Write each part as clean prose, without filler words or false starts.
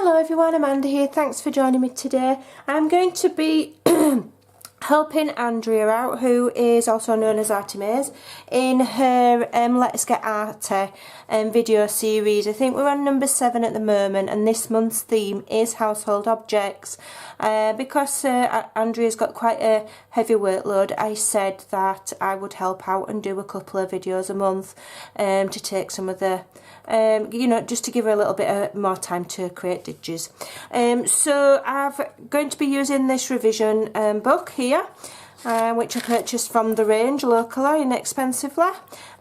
Hello everyone, Amanda here. Thanks for joining me today. I'm going to be helping Andrea out, who is also known as Arty, in her Let's Get Arty video series. I think we're on number 7 at the moment, and this month's theme is household objects. Because Andrea's got quite a heavy workload, I said that I would help out and do a couple of videos a month to take some of the you know, just to give her a little bit more time to create digits. So I'm going to be using this revision book here, which I purchased from the range locally, inexpensively,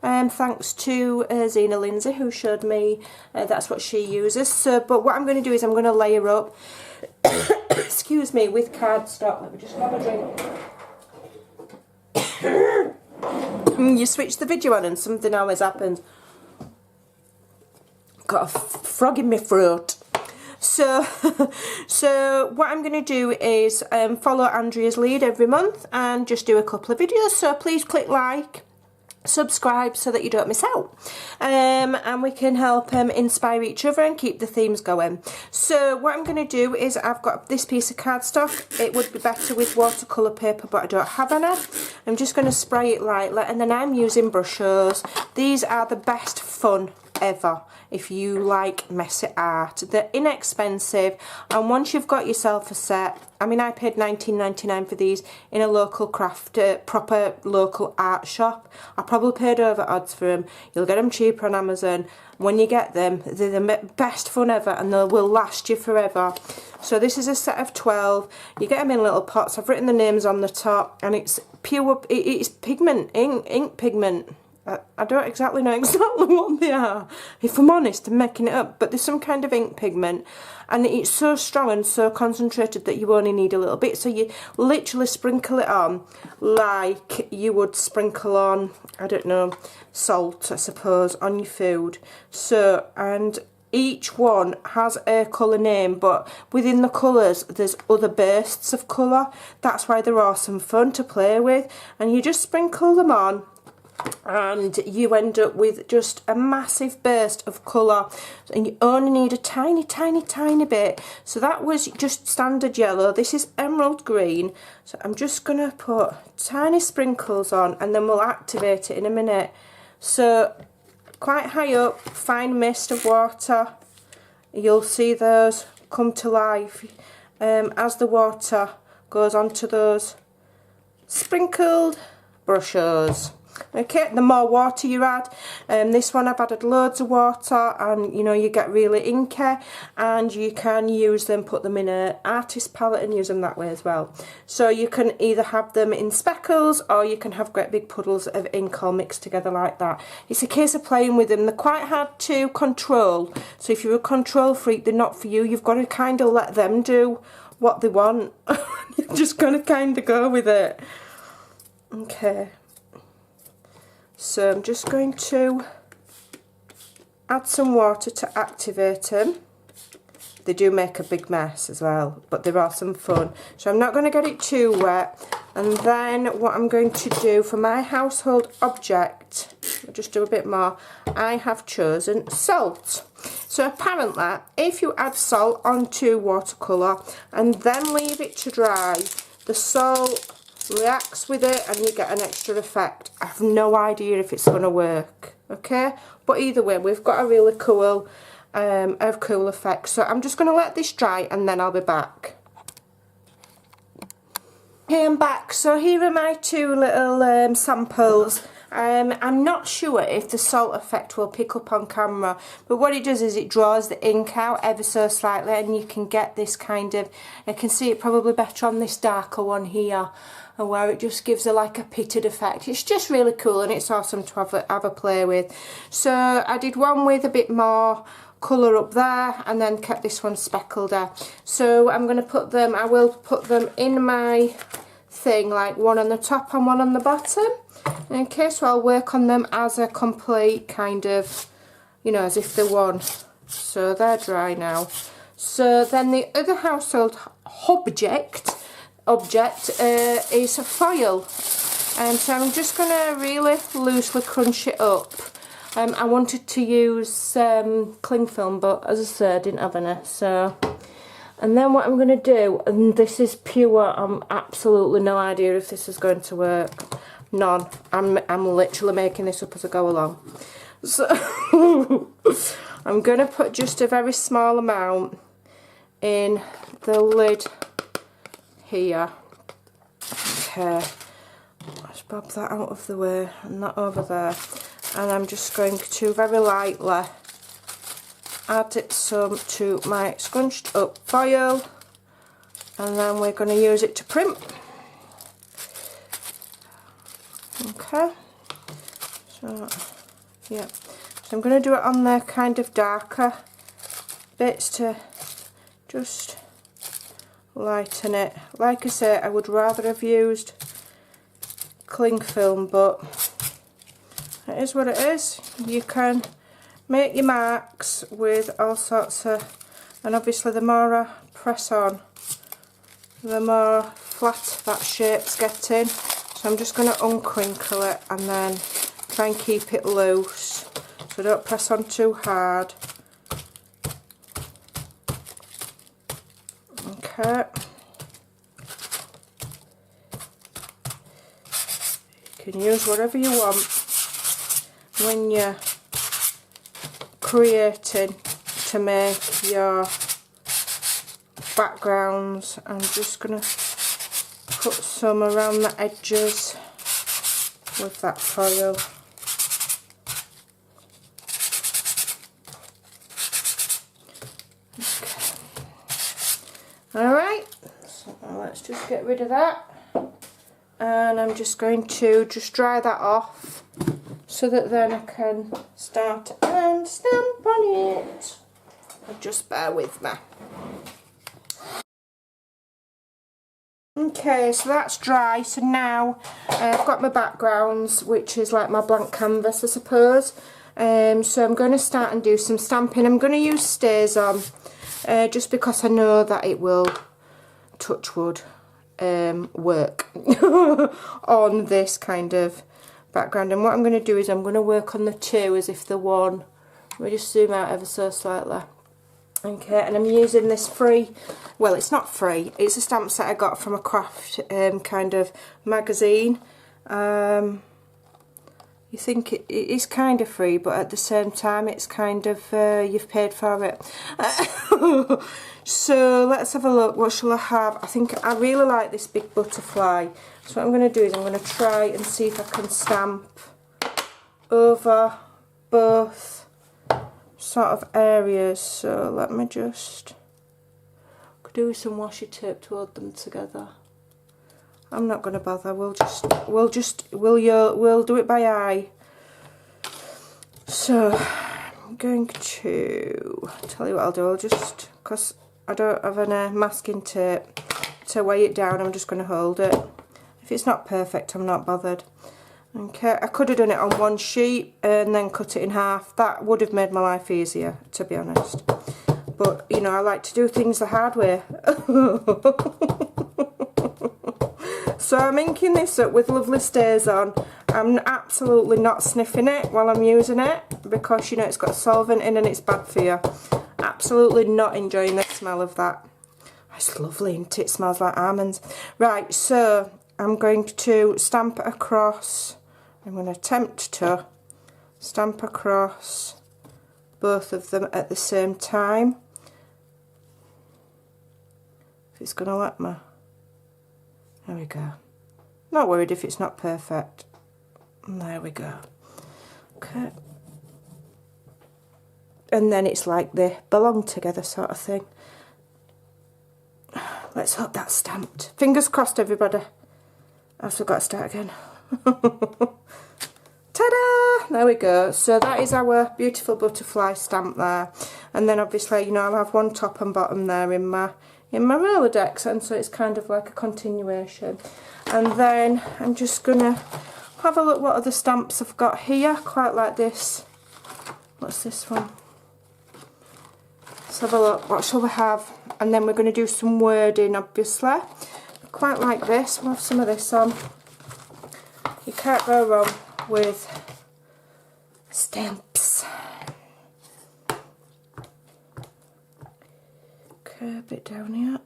thanks to Zena Lindsay, who showed me that's what she uses. So, but what I'm going to do is I'm going to layer up excuse me, with cardstock. Let me just grab a drink. You switch the video on and something always happens. Got a frog in my throat. So what I'm going to do is follow Andrea's lead every month and just do a couple of videos. So please click like, subscribe so that you don't miss out, and we can help inspire each other and keep the themes going. So what I'm going to do is I've got this piece of cardstock. It would be better with watercolour paper, but I don't have any. I'm just going to spray it lightly, and then I'm using brushes. These are the best fun ever if you like messy art. They're inexpensive, and once you've got yourself a set, I mean, I paid £19.99 for these in a local craft, proper local art shop. I probably paid over odds for them. You'll get them cheaper on Amazon. When you get them, they're the best fun ever, and they will last you forever. So this is a set of 12. You get them in little pots. I've written the names on the top, and it's pure, it's pigment, ink pigment. I don't exactly know exactly what they are, if I'm honest. I'm making it up, but there's some kind of ink pigment, and it's so strong and so concentrated that you only need a little bit. So you literally sprinkle it on like you would sprinkle on, I don't know, salt, I suppose, on your food. So, and each one has a colour name, but within the colours there's other bursts of colour. That's why they're awesome fun to play with, and you just sprinkle them on, and you end up with just a massive burst of colour, and you only need a tiny bit. So that was just standard yellow. This is emerald green, so I'm just gonna put tiny sprinkles on, and then we'll activate it in a minute. So quite high up, fine mist of water, you'll see those come to life as the water goes onto those sprinkled brushes. Okay, the more water you add, this one I've added loads of water, and you know, you get really inky, and you can use them, put them in an artist palette and use them that way as well. So you can either have them in speckles, or you can have great big puddles of ink all mixed together like that. It's a case of playing with them. They're quite hard to control, so if you're a control freak, they're not for you. You've got to kind of let them do what they want. You're just going to kind of go with it. Okay. So I'm just going to add some water to activate them. They do make a big mess as well, but they're awesome fun. So I'm not going to get it too wet. And then what I'm going to do for my household object, I'll just do a bit more, I have chosen salt. So apparently, if you add salt onto watercolour and then leave it to dry, the salt reacts with it and you get an extra effect. I have no idea if it's going to work, okay, but either way we've got a really cool cool effect. So I'm just going to let this dry and then I'll be back. Okay, I'm back. So here are my two little samples. I'm not sure if the salt effect will pick up on camera, but what it does is it draws the ink out ever so slightly, and you can get this kind of, I can see it probably better on this darker one here, where it just gives a like a pitted effect. It's just really cool, and it's awesome to have a play with. So I did one with a bit more colour up there, and then kept this one speckled there. So I'm going to put them, I will put them in my thing, like one on the top and one on the bottom. Okay, so I'll work on them as a complete kind of, you know, as if they're one. So they're dry now. So then the other household object is a foil. So I'm just going to really loosely crunch it up. I wanted to use cling film, but as I said, I didn't have any. So, and then what I'm going to do, and this is pure, I'm absolutely no idea if this is going to work. None. I'm literally making this up as I go along. So I'm going to put just a very small amount in the lid here. Okay, let's bob that out of the way and that over there. And I'm just going to very lightly add some to my scrunched up foil, and then we're going to use it to print. Okay, so yeah, so I'm going to do it on the kind of darker bits to just lighten it. Like I say, I would rather have used cling film, but it is what it is. You can make your marks with all sorts of, and obviously the more I press on, the more flat that shape's getting. So I'm just going to uncrinkle it and then try and keep it loose, so don't press on too hard. Okay. You can use whatever you want when you're creating to make your backgrounds. I'm just going to put some around the edges with that foil. Okay. Alright, so now let's just get rid of that, and I'm just going to just dry that off so that then I can start and stamp on it. Just bear with me. Okay, so that's dry. So now I've got my backgrounds, which is like my blank canvas, I suppose. So I'm going to start and do some stamping. I'm going to use StazOn, just because I know that it will, touch wood, work on this kind of background. And what I'm going to do is I'm going to work on the two as if the one. Let me just zoom out ever so slightly. Okay, and I'm using this free, well, it's not free, it's a stamp set I got from a craft kind of magazine. You think it is kind of free, but at the same time it's kind of, you've paid for it. So let's have a look. What shall I have? I think I really like this big butterfly. So what I'm going to do is I'm going to try and see if I can stamp over both sort of areas. So let me just do some washi tape to hold them together. I'm not going to bother. We'll do it by eye. So I'm going to tell you what I'll do. I'll just, because I don't have any masking tape to weigh it down, I'm just going to hold it. If it's not perfect, I'm not bothered. Okay, I could have done it on one sheet and then cut it in half. That would have made my life easier, to be honest. But, you know, I like to do things the hard way. So I'm inking this up with lovely StazOn. I'm absolutely not sniffing it while I'm using it, because, you know, it's got a solvent in and it's bad for you. Absolutely not enjoying the smell of that. It's lovely, isn't it? It smells like almonds. Right, so I'm going to stamp it across. I'm going to attempt to stamp across both of them at the same time. If it's going to let me. There we go. Not worried if it's not perfect. There we go. Okay. And then it's like they belong together sort of thing. Let's hope that's stamped. Fingers crossed, everybody. I've forgot to start again. Ta-da! There we go. So that is our beautiful butterfly stamp there. And then obviously, you know, I'll have one top and bottom there in my Rolodex, and so it's kind of like a continuation. And then I'm just gonna have a look what other stamps I've got here. Quite like this. What's this one? Let's have a look. What shall we have? And then we're going to do some wording, obviously. Quite like this. We'll have some of this on. You can't go wrong with stamp. Okay, a bit down here.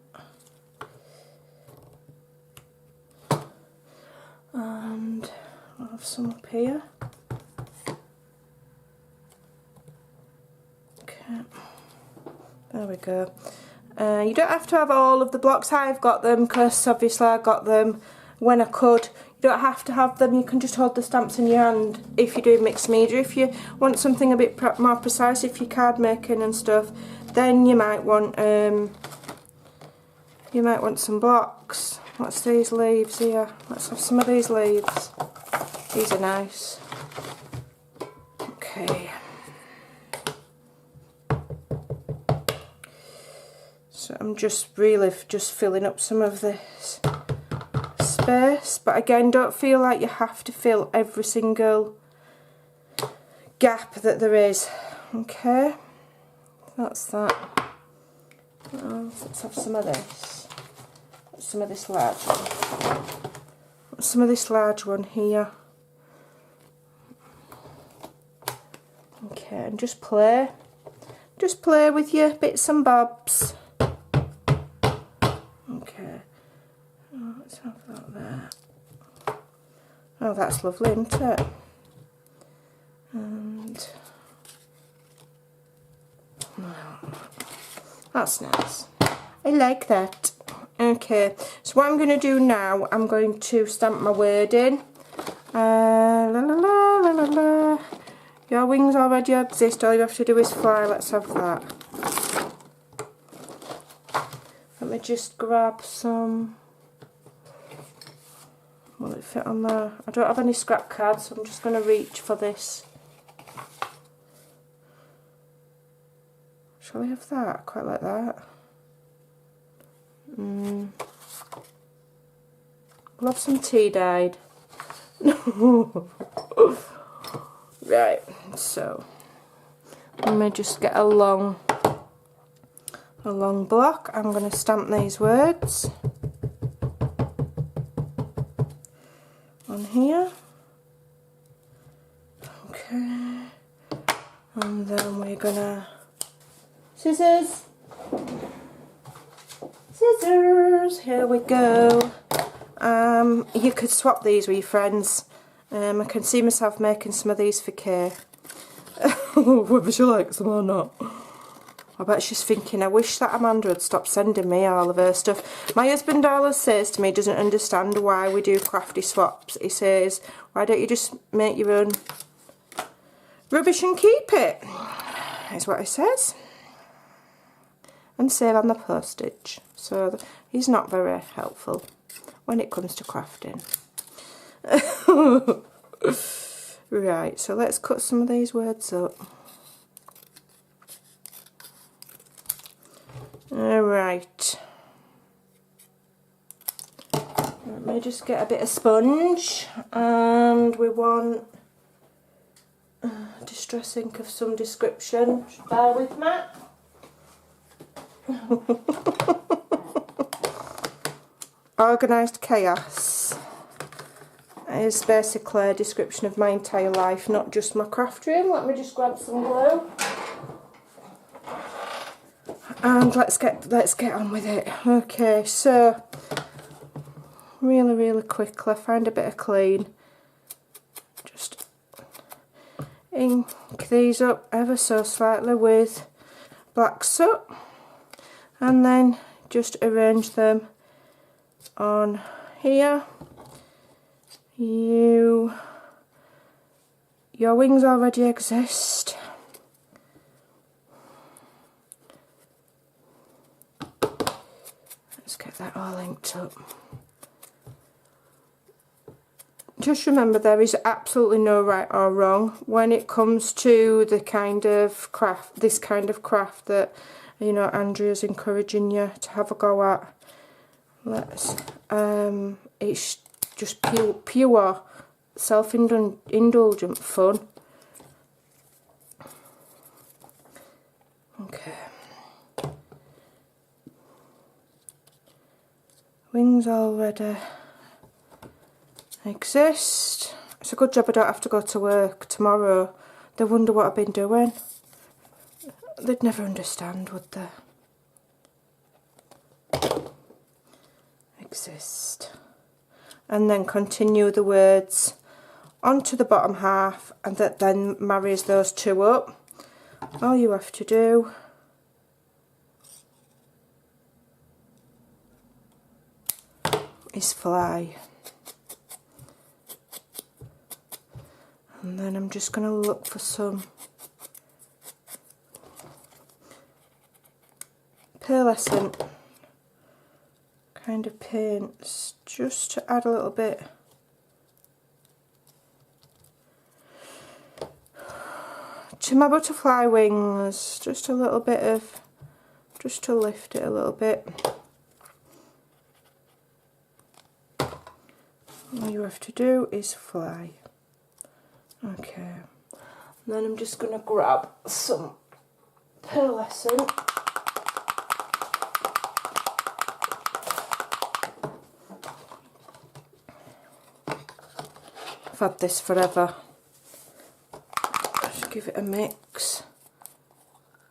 And I'll have some up here. Okay, there we go. You don't have to have all of the blocks. I've got them because obviously I got them when I could. You don't have to have them, you can just hold the stamps in your hand if you're doing mixed media. If you want something a bit more precise, if you're card making and stuff, then you might want some blocks. What's these leaves here? Let's have some of these leaves. These are nice. Okay. So I'm just really just filling up some of this space, but again, don't feel like you have to fill every single gap that there is. Okay, that's that. Let's have some of this. Some of this large one. Some of this large one here. Okay, and just play with your bits and bobs. Okay. Let's have that there. Oh, that's lovely, isn't it? And that's nice. I like that. Okay, so what I'm going to do now, I'm going to stamp my word in. La la la la la la. Your wings already exist, all you have to do is fly. Let's have that. Let me just grab some. Will it fit on there? I don't have any scrap cards, so I'm just going to reach for this. Shall we have that? I quite like that. We'll have some tea dyed. Right, so let me just get a long block. I'm going to stamp these words on here. Okay, and then we're gonna scissors, here we go. You could swap these with your friends. I can see myself making some of these for Kay. Whether she likes them or not. I bet she's thinking, I wish that Amanda would stop sending me all of her stuff. My husband always says to me, he doesn't understand why we do crafty swaps. He says, why don't you just make your own rubbish and keep it? Is what he says. And save on the postage. So he's not very helpful when it comes to crafting. Right, so let's cut some of these words up. Alright. Let me just get a bit of sponge, and we want distress ink of some description. Just bear with me. Organised chaos is basically a description of my entire life, not just my craft room. Let me just grab some glue and let's get on with it. Okay, so really quickly, find a bit of clean. Just ink these up ever so slightly with black soot, and then just arrange them on here. Your wings already exist. Let's get that all inked up. Just remember, there is absolutely no right or wrong when it comes to the kind of craft, this kind of craft that, you know, Andrea's encouraging you to have a go at. It's just pure self-indulgent fun. Okay. Wings already exist. It's a good job I don't have to go to work tomorrow. They wonder what I've been doing. They'd never understand, would they? exist. And then continue the words onto the bottom half, and that then marries those two up. All you have to do is fly. And then I'm just going to look for some pearlescent kind of paints, just to add a little bit to my butterfly wings, just a little bit of, just to lift it a little bit. All you have to do is fly. Okay, and then I'm just going to grab some pearlescent. I've had this forever. Just give it a mix.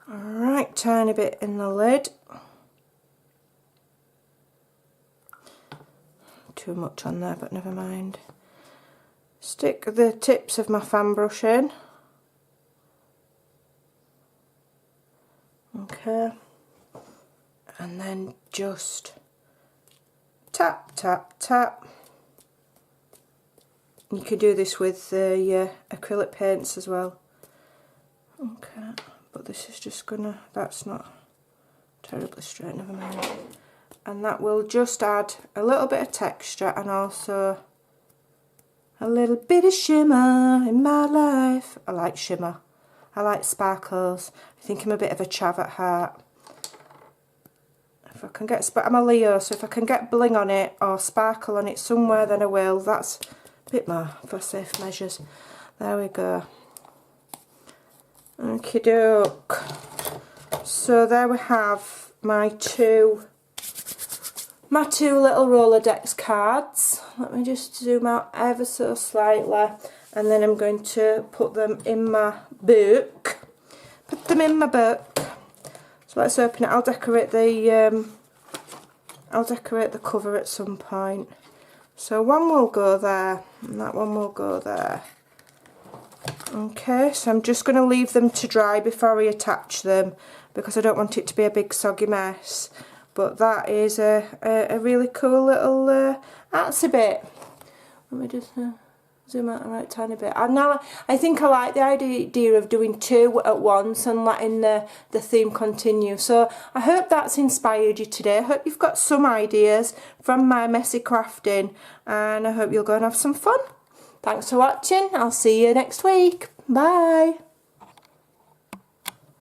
Alright, tiny bit in the lid. Too much on there, but never mind. Stick the tips of my fan brush in. Okay. And then just tap, tap, tap. You can do this with the acrylic paints as well. Okay, but this is just gonna, that's not terribly straight, never mind. And that will just add a little bit of texture and also a little bit of shimmer in my life. I like shimmer. I like sparkles. I think I'm a bit of a chav at heart. If I can get, I'm a Leo, so if I can get bling on it or sparkle on it somewhere, then I will. That's a bit more for safe measures. There we go. Okie doke. So there we have my two little Rolodex cards. Let me just zoom out ever so slightly, and then I'm going to put them in my book. Put them in my book. So let's open it. I'll decorate the cover at some point. So one will go there, and that one will go there. Okay, so I'm just going to leave them to dry before I attach them, because I don't want it to be a big soggy mess. But that is a really cool little artsy bit. Let me just zoom out a right tiny bit. I think I like the idea of doing two at once and letting the theme continue. So I hope that's inspired you today. I hope you've got some ideas from my messy crafting, and I hope you'll go and have some fun. Thanks for watching. I'll see you next week. Bye.